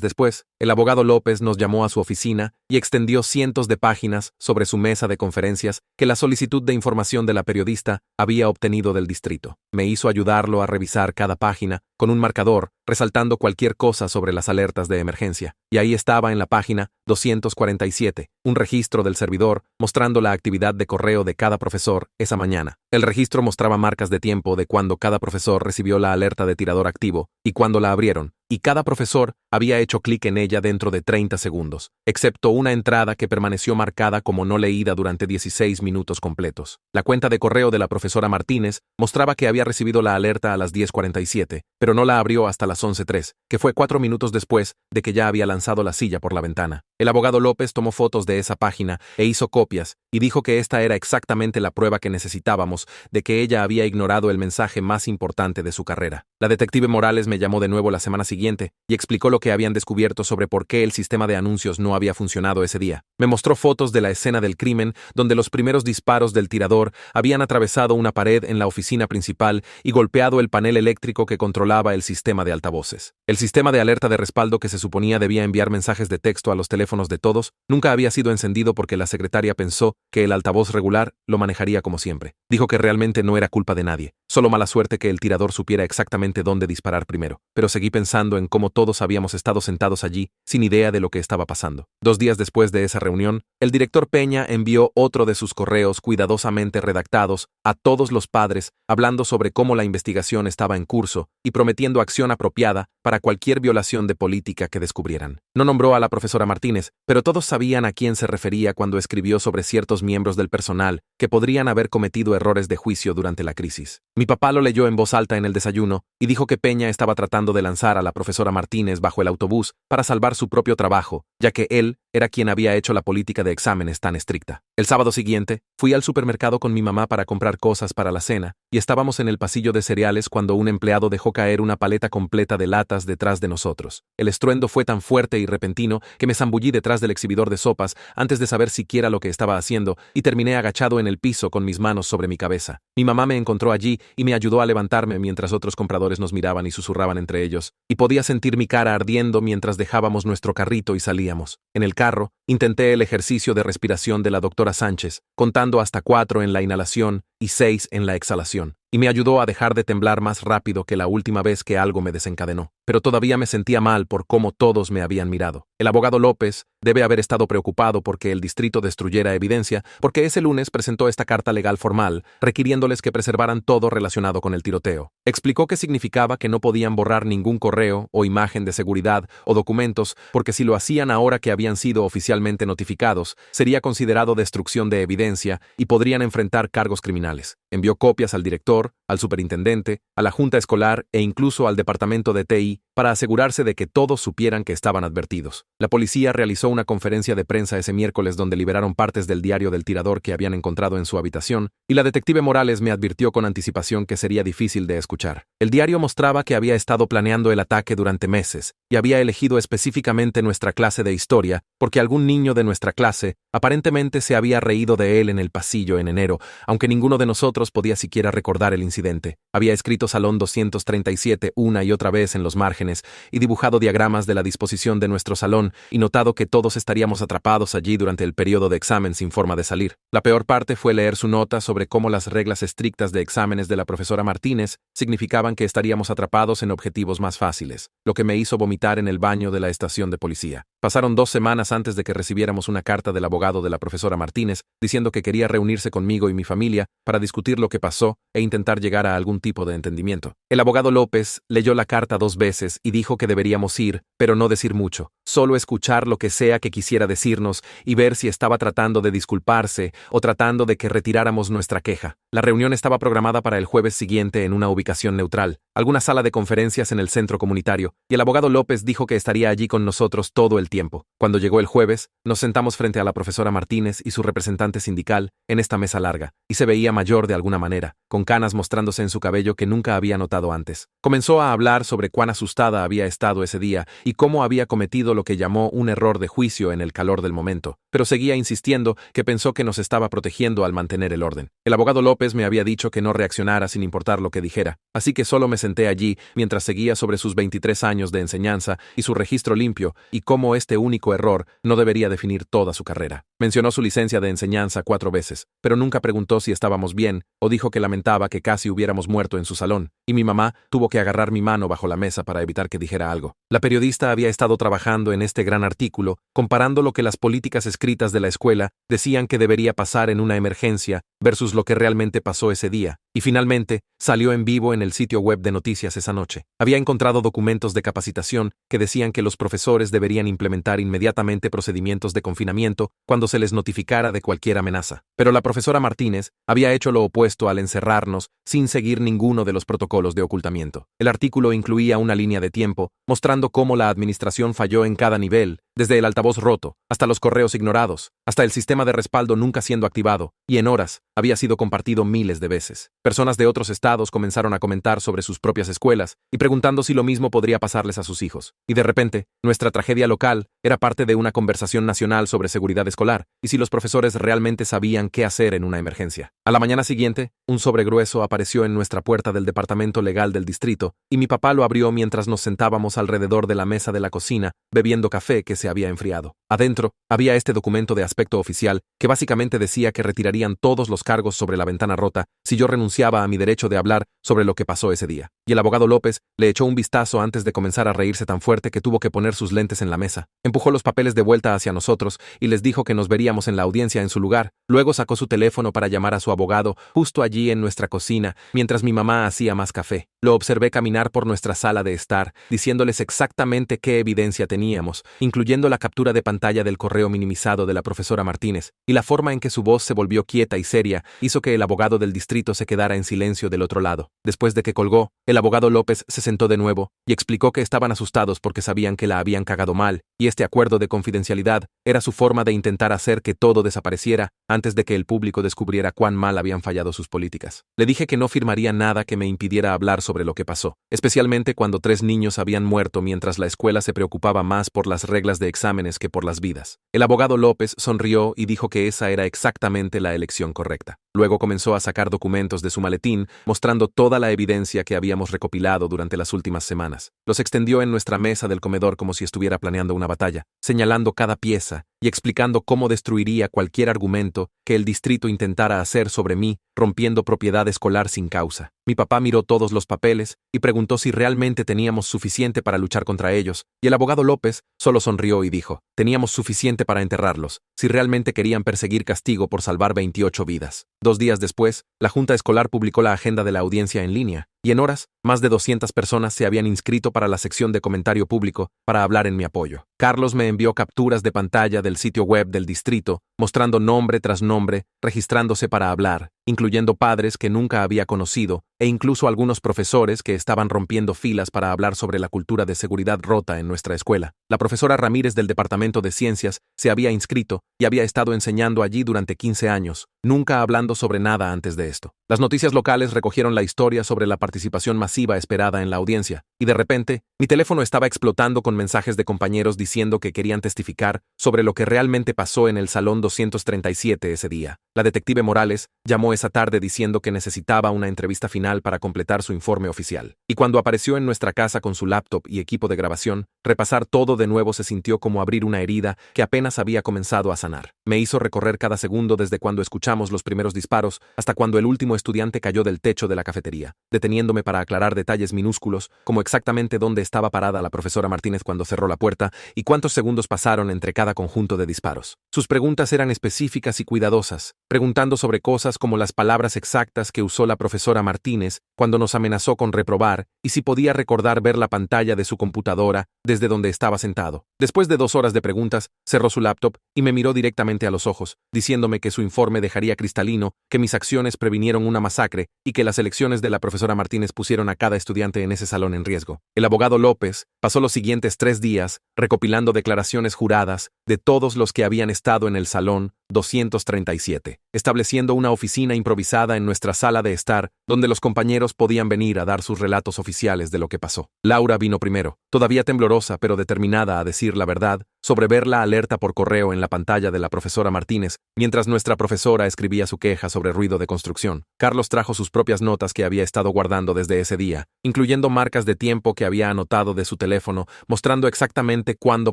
después, el abogado López nos llamó a su oficina y extendió cientos de páginas sobre su mesa de conferencias que la solicitud de información de la periodista había obtenido del distrito. Me hizo ayudarlo a revisar cada página con un marcador, resaltando cualquier cosa sobre las alertas de emergencia. Y ahí estaba en la página 247, un registro del servidor mostrando la actividad de correo de cada profesor esa mañana. El registro mostraba marcas de tiempo de cuando cada profesor recibió la alerta de tirador activo y cuando la abrieron, y cada profesor había hecho clic en ella dentro de 30 segundos, excepto una entrada que permaneció marcada como no leída durante 16 minutos completos. La cuenta de correo de la profesora Martínez mostraba que había recibido la alerta a las 10:47, pero no la abrió hasta las 11:03, que fue 4 minutos después de que ya había lanzado la silla por la ventana. El abogado López tomó fotos de esa página e hizo copias, y dijo que esta era exactamente la prueba que necesitábamos de que ella había ignorado el mensaje más importante de su carrera. La detective Morales me llamó de nuevo la semana siguiente y explicó lo que habían descubierto sobre por qué el sistema de anuncios no había funcionado ese día. Me mostró fotos de la escena del crimen donde los primeros disparos del tirador habían atravesado una pared en la oficina principal y golpeado el panel eléctrico que controlaba el sistema de altavoces. El sistema de alerta de respaldo que se suponía debía enviar mensajes de texto a los teléfonos de todos nunca había sido encendido porque la secretaria pensó que el altavoz regular lo manejaría como siempre. Dijo que realmente no era culpa de nadie, solo mala suerte que el tirador supiera exactamente dónde disparar primero. Pero seguí pensando en cómo todos habíamos estado sentados allí, sin idea de lo que estaba pasando. 2 días después de esa reunión, el director Peña envió otro de sus correos cuidadosamente redactados a todos los padres, hablando sobre cómo la investigación estaba en curso y prometiendo acción apropiada para cualquier violación de política que descubrieran. No nombró a la profesora Martínez, pero todos sabían a quién se refería cuando escribió sobre ciertos miembros del personal que podrían haber cometido errores de juicio durante la crisis. Mi papá lo leyó en voz alta en el desayuno y dijo que Peña estaba tratando de lanzar a la profesora Martínez bajo el autobús para salvar su propio trabajo, ya que él era quien había hecho la política de exámenes tan estricta. El sábado siguiente, fui al supermercado con mi mamá para comprar cosas para la cena, y estábamos en el pasillo de cereales cuando un empleado dejó caer una paleta completa de latas detrás de nosotros. El estruendo fue tan fuerte y repentino que me zambullí detrás del exhibidor de sopas antes de saber siquiera lo que estaba haciendo y terminé agachado en el piso con mis manos sobre mi cabeza. Mi mamá me encontró allí y me ayudó a levantarme mientras otros compradores nos miraban y susurraban entre ellos, y podía sentir mi cara ardiendo mientras dejábamos nuestro carrito y salíamos. En el carro, intenté el ejercicio de respiración de la doctora Sánchez, contando hasta 4 en la inhalación y 6 en la exhalación, y me ayudó a dejar de temblar más rápido que la última vez que algo me desencadenó. Pero todavía me sentía mal por cómo todos me habían mirado. El abogado López debe haber estado preocupado porque el distrito destruyera evidencia, porque ese lunes presentó esta carta legal formal, requiriéndoles que preservaran todo relacionado con el tiroteo. Explicó que significaba que no podían borrar ningún correo o imagen de seguridad o documentos, porque si lo hacían ahora que habían sido oficialmente notificados, sería considerado destrucción de evidencia y podrían enfrentar cargos criminales. Envió copias al director, al superintendente, a la junta escolar e incluso al departamento de TI para asegurarse de que todos supieran que estaban advertidos. La policía realizó una conferencia de prensa ese miércoles donde liberaron partes del diario del tirador que habían encontrado en su habitación, y la detective Morales me advirtió con anticipación que sería difícil de escuchar. El diario mostraba que había estado planeando el ataque durante meses y había elegido específicamente nuestra clase de historia porque algún niño de nuestra clase aparentemente se había reído de él en el pasillo en enero, aunque ninguno de nosotros podía siquiera recordar el incidente. Había escrito Salón 237 una y otra vez en los márgenes y dibujado diagramas de la disposición de nuestro salón y notado que todos estaríamos atrapados allí durante el periodo de examen sin forma de salir. La peor parte fue leer su nota sobre cómo las reglas estrictas de exámenes de la profesora Martínez significaban que estaríamos atrapados en objetivos más fáciles, lo que me hizo vomitar en el baño de la estación de policía. Pasaron 2 semanas antes de que recibiéramos una carta del abogado de la profesora Martínez diciendo que quería reunirse conmigo y mi familia para discutir lo que pasó e intentar llegar a algún tipo de entendimiento. El abogado López leyó la carta 2 veces y dijo que deberíamos ir, pero no decir mucho, solo escuchar lo que sea que quisiera decirnos y ver si estaba tratando de disculparse o tratando de que retiráramos nuestra queja. La reunión estaba programada para el jueves siguiente en una ubicación neutral, alguna sala de conferencias en el centro comunitario, y el abogado López dijo que estaría allí con nosotros todo el tiempo. Cuando llegó el jueves, nos sentamos frente a la profesora Martínez y su representante sindical en esta mesa larga, y se veía mayor de alguna manera, con canas mostrándose en su cabello que nunca había notado antes. Comenzó a hablar sobre cuán asustada había estado ese día y cómo había cometido lo que llamó un error de juicio en el calor del momento, pero seguía insistiendo que pensó que nos estaba protegiendo al mantener el orden. El abogado López me había dicho que no reaccionara sin importar lo que dijera, así que solo me senté allí mientras seguía sobre sus 23 años de enseñanza y su registro limpio y cómo este único error no debería definir toda su carrera. Mencionó su licencia de enseñanza 4 veces, pero nunca preguntó si estábamos bien o dijo que lamentaba que casi hubiéramos muerto en su salón, y mi mamá tuvo que agarrar mi mano bajo la mesa para evitar que dijera algo. La periodista había estado trabajando en este gran artículo, comparando lo que las políticas escritas de la escuela decían que debería pasar en una emergencia versus lo que realmente pasó ese día, y finalmente salió en vivo en el sitio web de noticias esa noche. Había encontrado documentos de capacitación que decían que los profesores deberían implementar inmediatamente procedimientos de confinamiento cuando se les notificara de cualquier amenaza. Pero la profesora Martínez había hecho lo opuesto al encerrarnos sin seguir ninguno de los protocolos de ocultamiento. El artículo incluía una línea de tiempo mostrando cómo la administración falló en cada nivel, desde el altavoz roto, hasta los correos ignorados, hasta el sistema de respaldo nunca siendo activado, y en horas había sido compartido miles de veces. Personas de otros estados comenzaron a comentar sobre sus propias escuelas y preguntando si lo mismo podría pasarles a sus hijos. Y de repente, nuestra tragedia local era parte de una conversación nacional sobre seguridad escolar y si los profesores realmente sabían qué hacer en una emergencia. A la mañana siguiente, un sobre grueso apareció en nuestra puerta del departamento legal del distrito y mi papá lo abrió mientras nos sentábamos alrededor de la mesa de la cocina bebiendo café que se había enfriado. Adentro había este documento de aspecto oficial que básicamente decía que retirarían todos los cargos sobre la ventana rota si yo renunciaba a mi derecho de hablar sobre lo que pasó ese día. Y el abogado López le echó un vistazo antes de comenzar a reírse tan fuerte que tuvo que poner sus lentes en la mesa. Empujó los papeles de vuelta hacia nosotros y les dijo que nos veríamos en la audiencia en su lugar. Luego sacó su teléfono para llamar a su abogado justo allí en nuestra cocina mientras mi mamá hacía más café. Lo observé caminar por nuestra sala de estar, diciéndoles exactamente qué evidencia teníamos, incluyendo la captura de pantalla del correo minimizado de la profesora Martínez, y la forma en que su voz se volvió quieta y seria hizo que el abogado del distrito se quedara en silencio del otro lado. Después de que colgó, el abogado López se sentó de nuevo y explicó que estaban asustados porque sabían que la habían cagado mal, y este acuerdo de confidencialidad era su forma de intentar hacer que todo desapareciera antes de que el público descubriera cuán mal habían fallado sus políticas. Le dije que no firmaría nada que me impidiera hablar sobre lo que pasó, especialmente cuando 3 niños habían muerto mientras la escuela se preocupaba más por las reglas de exámenes que por las vidas. El abogado López sonrió y dijo que esa era exactamente la elección correcta. Luego comenzó a sacar documentos de su maletín, mostrando toda la evidencia que habíamos recopilado durante las últimas semanas. Los extendió en nuestra mesa del comedor como si estuviera planeando una batalla, señalando cada pieza y explicando cómo destruiría cualquier argumento que el distrito intentara hacer sobre mí, rompiendo propiedad escolar sin causa. Mi papá miró todos los papeles y preguntó si realmente teníamos suficiente para luchar contra ellos, y el abogado López solo sonrió y dijo, teníamos suficiente para enterrarlos, si realmente querían perseguir castigo por salvar 28 vidas. 2 días después, la Junta Escolar publicó la agenda de la audiencia en línea, y en horas, más de 200 personas se habían inscrito para la sección de comentario público para hablar en mi apoyo. Carlos me envió capturas de pantalla del sitio web del distrito, mostrando nombre tras nombre, registrándose para hablar, incluyendo padres que nunca había conocido, e incluso algunos profesores que estaban rompiendo filas para hablar sobre la cultura de seguridad rota en nuestra escuela. La profesora Ramírez del Departamento de Ciencias se había inscrito y había estado enseñando allí durante 15 años, nunca hablando sobre nada antes de esto. Las noticias locales recogieron la historia sobre la participación masiva esperada en la audiencia, y de repente, mi teléfono estaba explotando con mensajes de compañeros diciendo que querían testificar sobre lo que realmente pasó en el Salón 237 ese día. La detective Morales llamó esa tarde diciendo que necesitaba una entrevista final para completar su informe oficial. Y cuando apareció en nuestra casa con su laptop y equipo de grabación, repasar todo de nuevo se sintió como abrir una herida que apenas había comenzado a sanar. Me hizo recorrer cada segundo desde cuando escuchamos los primeros disparos hasta cuando el último estudiante cayó del techo de la cafetería, deteniéndome para aclarar detalles minúsculos, como exactamente dónde estaba parada la profesora Martínez cuando cerró la puerta y cuántos segundos pasaron entre cada conjunto de disparos. Sus preguntas eran específicas y cuidadosas, preguntando sobre cosas como las palabras exactas que usó la profesora Martínez cuando nos amenazó con reprobar y si podía recordar ver la pantalla de su computadora desde donde estaba sentado. Después de 2 horas de preguntas, cerró su laptop y me miró directamente a los ojos, diciéndome que su informe dejaría cristalino que mis acciones previnieron una masacre y que las elecciones de la profesora Martínez pusieron a cada estudiante en ese salón en riesgo. El abogado López pasó los siguientes 3 días recopilando declaraciones juradas de todos los que habían estado en el salón 237, estableciendo una oficina improvisada en nuestra sala de estar, donde los compañeros podían venir a dar sus relatos oficiales de lo que pasó. Laura vino primero, todavía temblorosa pero determinada a decir la verdad sobre ver la alerta por correo en la pantalla de la profesora Martínez, mientras nuestra profesora escribía su queja sobre ruido de construcción. Carlos trajo sus propias notas que había estado guardando desde ese día, incluyendo marcas de tiempo que había anotado de su teléfono, mostrando exactamente cuándo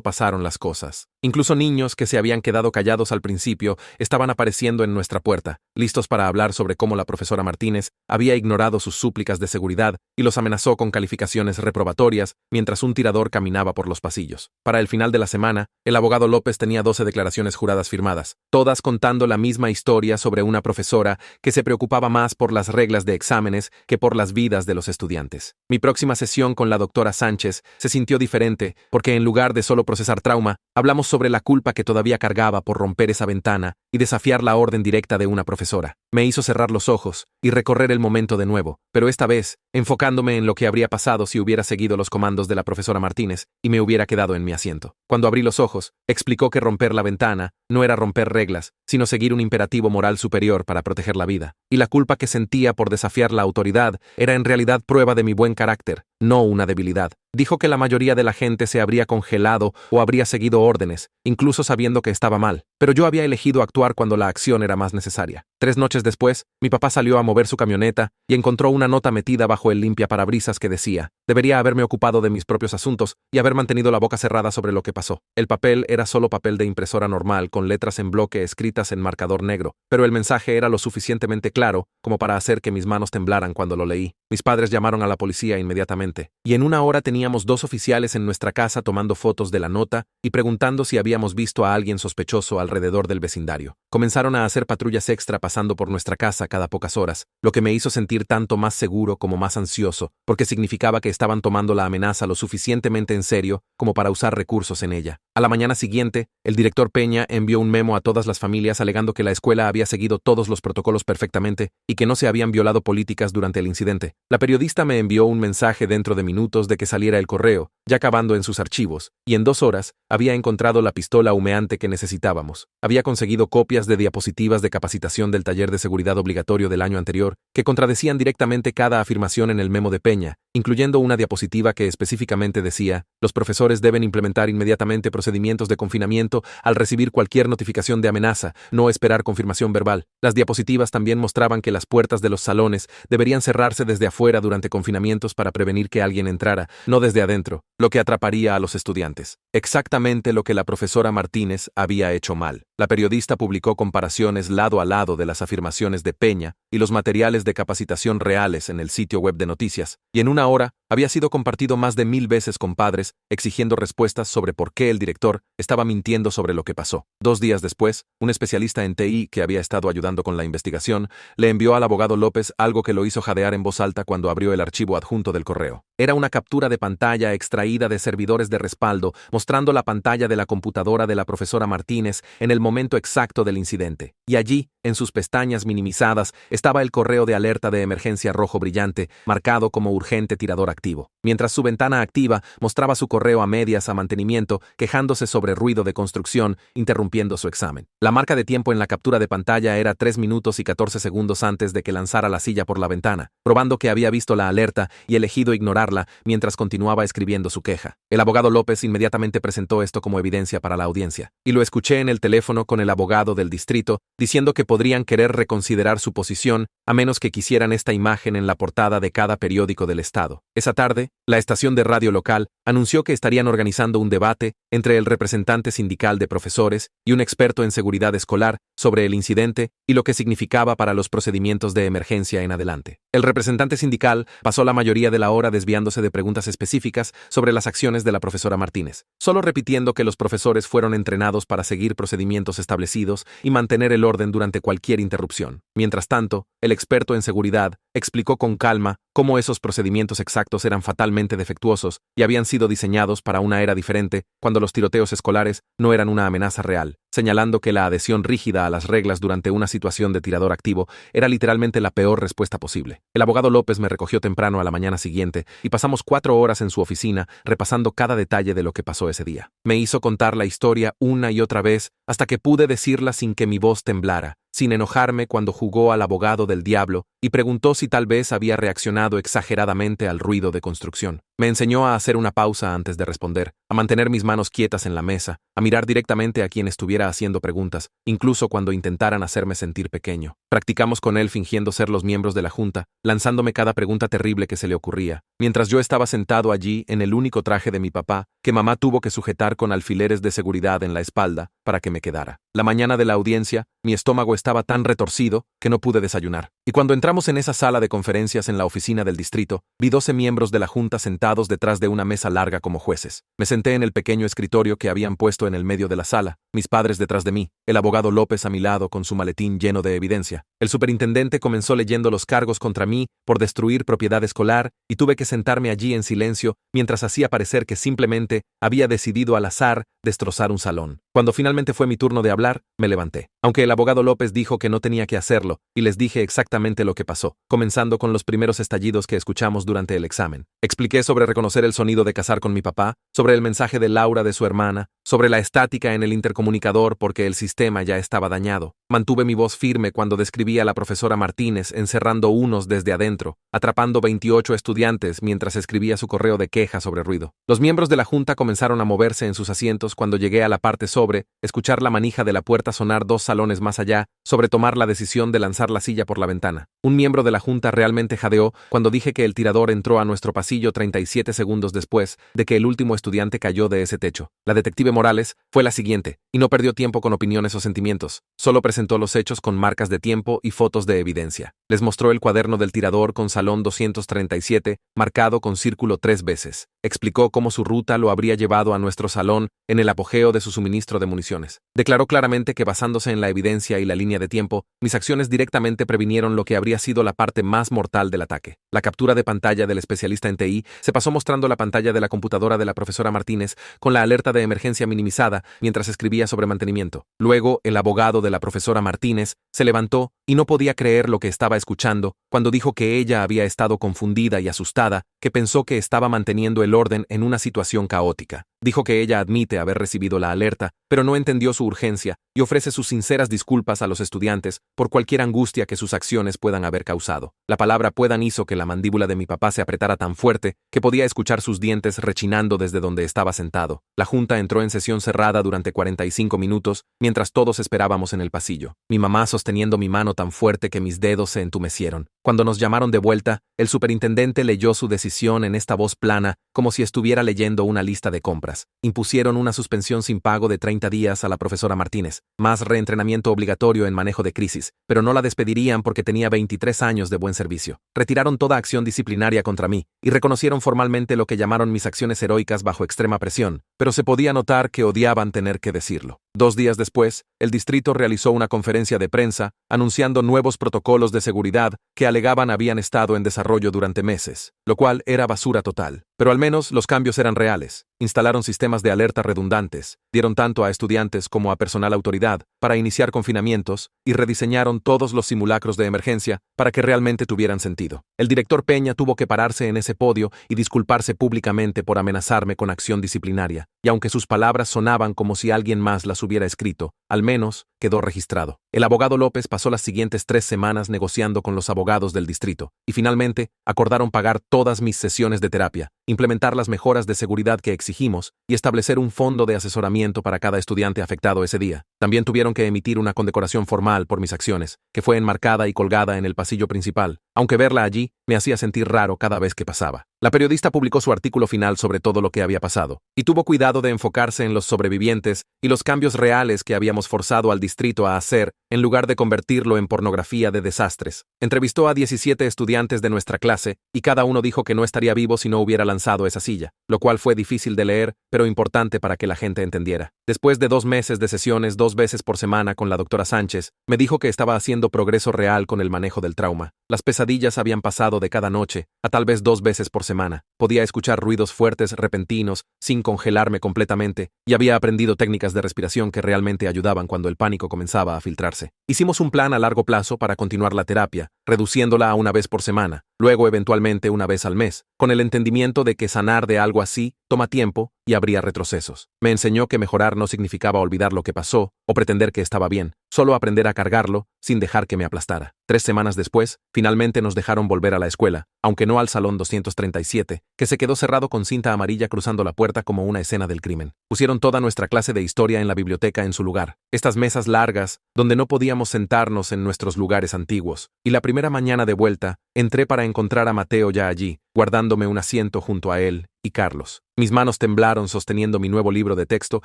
pasaron las cosas. Incluso niños que se habían quedado callados al principio estaban apareciendo en nuestra puerta, listos para hablar sobre cómo la profesora Martínez había ignorado sus súplicas de seguridad y los amenazó con calificaciones reprobatorias mientras un tirador caminaba por los pasillos. Para el final de la semana, el abogado López tenía 12 declaraciones juradas firmadas, todas contando la misma historia sobre una profesora que se preocupaba más por las reglas de exámenes que por las vidas de los estudiantes. Mi próxima sesión con la doctora Sánchez se sintió diferente porque en lugar de solo procesar trauma, hablamos sobre la culpa que todavía cargaba por romper esa ventana y desafiar la orden directa de una profesora. Me hizo cerrar los ojos y recorrer el momento de nuevo, pero esta vez enfocándome en lo que habría pasado si hubiera seguido los comandos de la profesora Martínez y me hubiera quedado en mi asiento. Cuando abrí los ojos, explicó que romper la ventana no era romper reglas, sino seguir un imperativo moral superior para proteger la vida. Y la culpa que sentía por desafiar la autoridad era en realidad prueba de mi buen carácter, no una debilidad. Dijo que la mayoría de la gente se habría congelado o habría seguido órdenes, incluso sabiendo que estaba mal, pero yo había elegido actuar cuando la acción era más necesaria. 3 noches después, mi papá salió a mover su camioneta y encontró una nota metida bajo el limpiaparabrisas que decía: debería haberme ocupado de mis propios asuntos y haber mantenido la boca cerrada sobre lo que pasó. El papel era solo papel de impresora normal con letras en bloque escritas en marcador negro, pero el mensaje era lo suficientemente claro como para hacer que mis manos temblaran cuando lo leí. Mis padres llamaron a la policía inmediatamente, y en 1 hora teníamos 2 oficiales en nuestra casa tomando fotos de la nota y preguntando si habíamos visto a alguien sospechoso alrededor del vecindario. Comenzaron a hacer patrullas extra pasando por nuestra casa cada pocas horas, lo que me hizo sentir tanto más seguro como más ansioso, porque significaba que estaban tomando la amenaza lo suficientemente en serio como para usar recursos en ella. A la mañana siguiente, el director Peña envió un memo a todas las familias alegando que la escuela había seguido todos los protocolos perfectamente y que no se habían violado políticas durante el incidente. La periodista me envió un mensaje dentro de minutos de que saliera el correo, ya acabando en sus archivos, y en 2 horas había encontrado la pistola humeante que necesitábamos. Había conseguido copias de diapositivas de capacitación del taller de seguridad obligatorio del año anterior que contradecían directamente cada afirmación en el memo de Peña, incluyendo una diapositiva que específicamente decía: los profesores deben implementar inmediatamente procedimientos de confinamiento al recibir cualquier notificación de amenaza, no esperar confirmación verbal. Las diapositivas también mostraban que las puertas de los salones deberían cerrarse desde afuera durante confinamientos para prevenir que alguien entrara, no desde adentro, lo que atraparía a los estudiantes. Exactamente lo que la profesora Martínez había hecho mal. La periodista publicó comparaciones lado a lado de las afirmaciones de Peña y los materiales de capacitación reales en el sitio web de noticias, y en 1 hora había sido compartido más de 1000 veces con padres exigiendo respuestas sobre por qué el director estaba mintiendo sobre lo que pasó. 2 días después, un especialista en TI que había estado ayudando con la investigación le envió al abogado López algo que lo hizo jadear en voz alta cuando abrió el archivo adjunto del correo. Era una captura de pantalla extraída de servidores de respaldo mostrando la pantalla de la computadora de la profesora Martínez en el momento exacto del incidente. Y allí, en sus pestañas minimizadas, estaba el correo de alerta de emergencia rojo brillante, marcado como urgente tirador activo. mientras su ventana activa mostraba su correo a medias a mantenimiento, quejándose sobre ruido de construcción, interrumpiendo su examen. La marca de tiempo en la captura de pantalla era 3 minutos y 14 segundos antes de que lanzara la silla por la ventana, probando que había visto la alerta y elegido ignorarla mientras continuaba escribiendo su queja. El abogado López inmediatamente presentó esto como evidencia para la audiencia, y lo escuché en el teléfono con el abogado del distrito diciendo que podrían querer reconsiderar su posición a menos que quisieran esta imagen en la portada de cada periódico del estado. Esa tarde, la estación de radio local anunció que estarían organizando un debate entre el representante sindical de profesores y un experto en seguridad escolar sobre el incidente y lo que significaba para los procedimientos de emergencia en adelante. El representante sindical pasó la mayoría de la hora desviándose de preguntas específicas sobre las acciones de la profesora Martínez, solo repitiendo que los profesores fueron entrenados para seguir procedimientos establecidos y mantener el orden durante cualquier interrupción. Mientras tanto, el experto en seguridad explicó con calma cómo esos procedimientos exactos eran fatalmente defectuosos y habían sido diseñados para una era diferente, cuando los tiroteos escolares no eran una amenaza real, señalando que la adhesión rígida a las reglas durante una situación de tirador activo era literalmente la peor respuesta posible. El abogado López me recogió temprano a la mañana siguiente y pasamos 4 horas en su oficina repasando cada detalle de lo que pasó ese día. Me hizo contar la historia una y otra vez hasta que pude decirla sin que mi voz temblara, sin enojarme cuando jugó al abogado del diablo y preguntó si tal vez había reaccionado exageradamente al ruido de construcción. Me enseñó a hacer una pausa antes de responder, a mantener mis manos quietas en la mesa, a mirar directamente a quien estuviera haciendo preguntas, incluso cuando intentaran hacerme sentir pequeño. Practicamos con él fingiendo ser los miembros de la junta, lanzándome cada pregunta terrible que se le ocurría, mientras yo estaba sentado allí en el único traje de mi papá, que mamá tuvo que sujetar con alfileres de seguridad en la espalda para que me quedara. La mañana de la audiencia, mi estómago estaba tan retorcido que no pude desayunar. Y cuando entramos en esa sala de conferencias en la oficina del distrito, vi 12 miembros de la junta sentados detrás de una mesa larga como jueces. Me senté en el pequeño escritorio que habían puesto en el medio de la sala, mis padres detrás de mí, el abogado López a mi lado con su maletín lleno de evidencia. El superintendente comenzó leyendo los cargos contra mí por destruir propiedad escolar y tuve que sentarme allí en silencio mientras hacía parecer que simplemente había decidido al azar destrozar un salón. Cuando finalmente fue mi turno de hablar, me levanté. Aunque el abogado López dijo que no tenía que hacerlo, y les dije exactamente lo que pasó, comenzando con los primeros estallidos que escuchamos durante el examen. Expliqué sobre reconocer el sonido de cazar con mi papá, sobre el mensaje de Laura de su hermana, sobre la estática en el intercomunicador porque el sistema ya estaba dañado. Mantuve mi voz firme cuando describí a la profesora Martínez encerrando unos desde adentro, atrapando 28 estudiantes mientras escribía su correo de queja sobre ruido. Los miembros de la junta comenzaron a moverse en sus asientos cuando llegué a la parte sobre escuchar la manija de la puerta sonar 2 salones más allá, sobre tomar la decisión de lanzar la silla por la ventana. Un miembro de la junta realmente jadeó cuando dije que el tirador entró a nuestro pasillo 37 segundos después de que el último estudiante cayó de ese techo. La detective Morales fue la siguiente, y no perdió tiempo con opiniones o sentimientos, solo presentó los hechos con marcas de tiempo y fotos de evidencia. Les mostró el cuaderno del tirador con salón 237, marcado con círculo 3 veces. Explicó cómo su ruta lo habría llevado a nuestro salón en el apogeo de su suministro de municiones. Declaró claramente que basándose en la evidencia y la línea de tiempo, mis acciones directamente previnieron lo que habría sido la parte más mortal del ataque. La captura de pantalla del especialista en TI se pasó mostrando la pantalla de la computadora de la profesora Martínez con la alerta de emergencia minimizada mientras escribía sobre mantenimiento. Luego, el abogado de la profesora Martínez se levantó y no podía creer lo que estaba escuchando cuando dijo que ella había estado confundida y asustada, que pensó que estaba manteniendo el orden en una situación caótica. Dijo que ella admite haber recibido la alerta, pero no entendió su urgencia y ofrece sus sinceras disculpas a los estudiantes por cualquier angustia que sus acciones puedan haber causado. La palabra puedan hizo que la mandíbula de mi papá se apretara tan fuerte que podía escuchar sus dientes rechinando desde donde estaba sentado. La junta entró en sesión cerrada durante 45 minutos, mientras todos esperábamos en el pasillo. Mi mamá sosteniendo mi mano tan fuerte que mis dedos se entumecieron. Cuando nos llamaron de vuelta, el superintendente leyó su decisión en esta voz plana, como si estuviera leyendo una lista de compras. Impusieron una suspensión sin pago de 30 días a la profesora Martínez, más reentrenamiento obligatorio en manejo de crisis, pero no la despedirían porque tenía 23 años de buen servicio. Retiraron toda acción disciplinaria contra mí y reconocieron formalmente lo que llamaron mis acciones heroicas bajo extrema presión, pero se podía notar que odiaban tener que decirlo. 2 días después, el distrito realizó una conferencia de prensa anunciando nuevos protocolos de seguridad que alegaban habían estado en desarrollo durante meses, lo cual era basura total. Pero al menos los cambios eran reales. instalaron sistemas de alerta redundantes, dieron tanto a estudiantes como a personal autoridad para iniciar confinamientos y rediseñaron todos los simulacros de emergencia para que realmente tuvieran sentido. El director Peña tuvo que pararse en ese podio y disculparse públicamente por amenazarme con acción disciplinaria, y aunque sus palabras sonaban como si alguien más las hubiera escrito, al menos quedó registrado. El abogado López pasó las siguientes 3 semanas negociando con los abogados del distrito, y finalmente acordaron pagar todas mis sesiones de terapia, implementar las mejoras de seguridad que exigimos y establecer un fondo de asesoramiento para cada estudiante afectado ese día. También tuvieron que emitir una condecoración formal por mis acciones, que fue enmarcada y colgada en el pasillo principal, aunque verla allí me hacía sentir raro cada vez que pasaba. La periodista publicó su artículo final sobre todo lo que había pasado, y tuvo cuidado de enfocarse en los sobrevivientes y los cambios reales que habíamos forzado al distrito a hacer, en lugar de convertirlo en pornografía de desastres. Entrevistó a 17 estudiantes de nuestra clase, y cada uno dijo que no estaría vivo si no hubiera lanzado esa silla, lo cual fue difícil de leer, pero importante para que la gente entendiera. Después de 2 meses de sesiones 2 veces por semana con la doctora Sánchez, me dijo que estaba haciendo progreso real con el manejo del trauma. Las pesadillas habían pasado de cada noche a tal vez 2 veces por semana. Podía escuchar ruidos fuertes repentinos sin congelarme completamente y había aprendido técnicas de respiración que realmente ayudaban cuando el pánico comenzaba a filtrarse. Hicimos un plan a largo plazo para continuar la terapia, reduciéndola a 1 vez por semana, luego eventualmente 1 vez al mes, con el entendimiento de que sanar de algo así toma tiempo y habría retrocesos. Me enseñó que mejorar no significaba olvidar lo que pasó o pretender que estaba bien, solo aprender a cargarlo sin dejar que me aplastara. 3 semanas después, finalmente nos dejaron volver a la escuela, aunque no al salón 237, que se quedó cerrado con cinta amarilla cruzando la puerta como una escena del crimen. Pusieron toda nuestra clase de historia en la biblioteca en su lugar, estas mesas largas donde no podíamos sentarnos en nuestros lugares antiguos, y la primera mañana de vuelta, entré para encontrar a Mateo ya allí, guardándome un asiento junto a él y Carlos. Mis manos temblaron sosteniendo mi nuevo libro de texto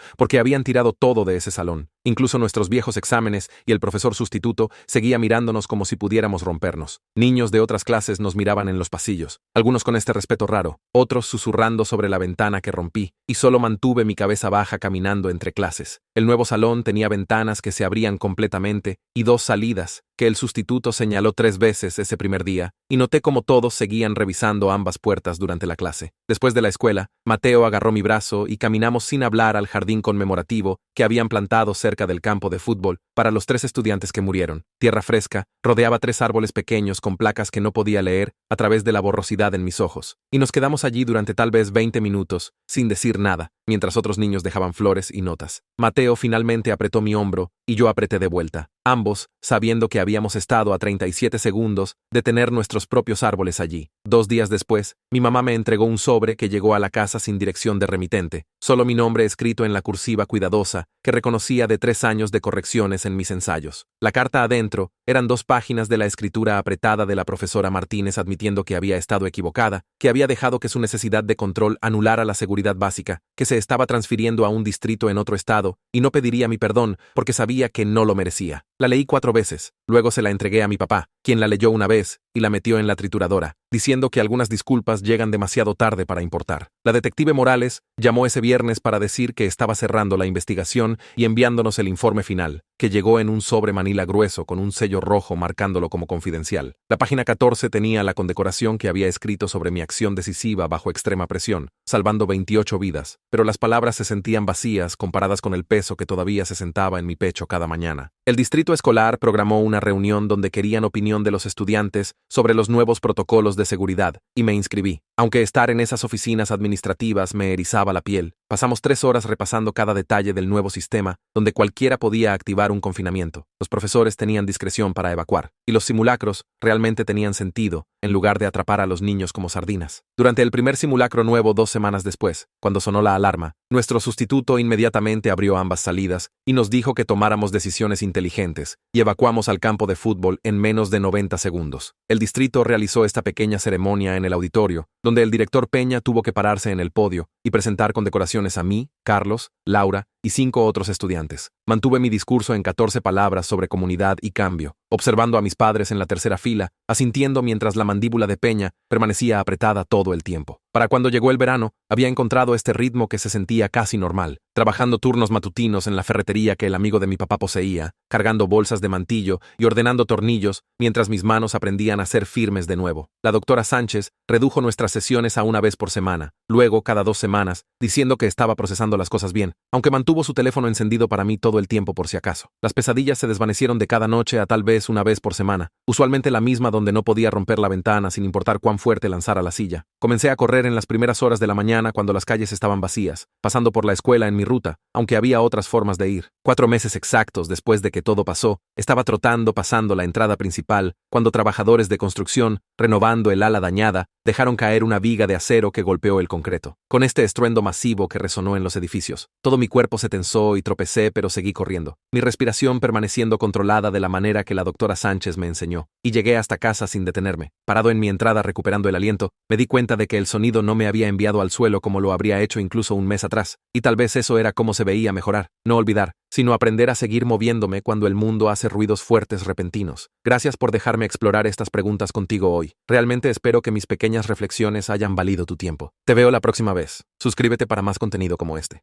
porque habían tirado todo de ese salón. Incluso nuestros viejos exámenes y el profesor sustituto seguía mirándonos como si pudiéramos rompernos. Niños de otras clases nos miraban en los pasillos, algunos con este respeto raro, otros susurrando sobre la ventana que rompí, y solo mantuve mi cabeza baja caminando entre clases. El nuevo salón tenía ventanas que se abrían completamente y 2 salidas, que el sustituto señaló 3 veces ese primer día, y noté como todos seguían revisando ambas puertas durante la clase. Después de la escuela, Mateo agarró mi brazo y caminamos sin hablar al jardín conmemorativo que habían plantado cerca del campo de fútbol para los 3 estudiantes que murieron. Tierra fresca rodeaba 3 árboles pequeños con placas que no podía leer a través de la borrosidad en mis ojos, y nos quedamos allí durante tal vez 20 minutos, sin decir nada, mientras otros niños dejaban flores y notas. Mateo finalmente apretó mi hombro y yo apreté de vuelta, ambos sabiendo que habíamos estado a 37 segundos de tener nuestros propios árboles allí. 2 días después, mi mamá me entregó un sobre que llegó a la casa sin dirección de remitente, solo mi nombre escrito en la cursiva cuidadosa que reconocía de 3 años de correcciones en mis ensayos. La carta adentro eran 2 páginas de la escritura apretada de la profesora Martínez admitiendo que había estado equivocada, que había dejado que su necesidad de control anulara la seguridad básica, que se estaba transfiriendo a un distrito en otro estado y no pediría mi perdón porque sabía que no lo merecía. La leí 4 veces, luego se la entregué a mi papá, quien la leyó 1 vez y la metió en la trituradora, diciendo que algunas disculpas llegan demasiado tarde para importar. La detective Morales llamó ese viernes para decir que estaba cerrando la investigación y enviándonos el informe final, que llegó en un sobre manila grueso con un sello rojo marcándolo como confidencial. La página 14 tenía la condecoración que había escrito sobre mi acción decisiva bajo extrema presión, salvando 28 vidas, pero las palabras se sentían vacías comparadas con el peso que todavía se sentaba en mi pecho cada mañana. El distrito escolar programó una reunión donde querían opinión de los estudiantes sobre los nuevos protocolos de seguridad, y me inscribí. Aunque estar en esas oficinas administrativas me erizaba la piel, pasamos 3 horas repasando cada detalle del nuevo sistema, donde cualquiera podía activar un confinamiento. Los profesores tenían discreción para evacuar, y los simulacros realmente tenían sentido, en lugar de atrapar a los niños como sardinas. Durante el primer simulacro nuevo 2 semanas después, cuando sonó la alarma, nuestro sustituto inmediatamente abrió ambas salidas y nos dijo que tomáramos decisiones inteligentes, y evacuamos al campo de fútbol en menos de 90 segundos. El distrito realizó esta pequeña ceremonia en el auditorio, donde el director Peña tuvo que pararse en el podio y presentar condecoraciones a mí, Carlos, Laura y 5 otros estudiantes. Mantuve mi discurso en 14 palabras sobre comunidad y cambio, observando a mis padres en la tercera fila, asintiendo mientras la mandíbula de Peña permanecía apretada todo el tiempo. Para cuando llegó el verano, había encontrado este ritmo que se sentía casi normal. trabajando turnos matutinos en la ferretería que el amigo de mi papá poseía, cargando bolsas de mantillo y ordenando tornillos, mientras mis manos aprendían a ser firmes de nuevo. La doctora Sánchez redujo nuestras sesiones a una vez por semana, luego cada 2 semanas, diciendo que estaba procesando las cosas bien, aunque mantuvo su teléfono encendido para mí todo el tiempo por si acaso. Las pesadillas se desvanecieron de cada noche a tal vez una vez por semana, usualmente la misma donde no podía romper la ventana sin importar cuán fuerte lanzara la silla. Comencé a correr en las primeras horas de la mañana cuando las calles estaban vacías, pasando por la escuela en mi ruta, aunque había otras formas de ir. 4 meses exactos después de que todo pasó, estaba trotando pasando la entrada principal, cuando trabajadores de construcción, renovando el ala dañada, dejaron caer una viga de acero que golpeó el concreto, con este estruendo masivo que resonó en los edificios. Todo mi cuerpo se tensó y tropecé, pero seguí corriendo, mi respiración permaneciendo controlada de la manera que la doctora Sánchez me enseñó, y llegué hasta casa sin detenerme. Parado en mi entrada recuperando el aliento, me di cuenta de que el sonido no me había enviado al suelo como lo habría hecho incluso un mes atrás, y tal vez eso era cómo se veía mejorar, no olvidar, sino aprender a seguir moviéndome cuando el mundo hace ruidos fuertes repentinos. Gracias por dejarme explorar estas preguntas contigo hoy. Realmente espero que mis pequeñas reflexiones hayan valido tu tiempo. Te veo la próxima vez. Suscríbete para más contenido como este.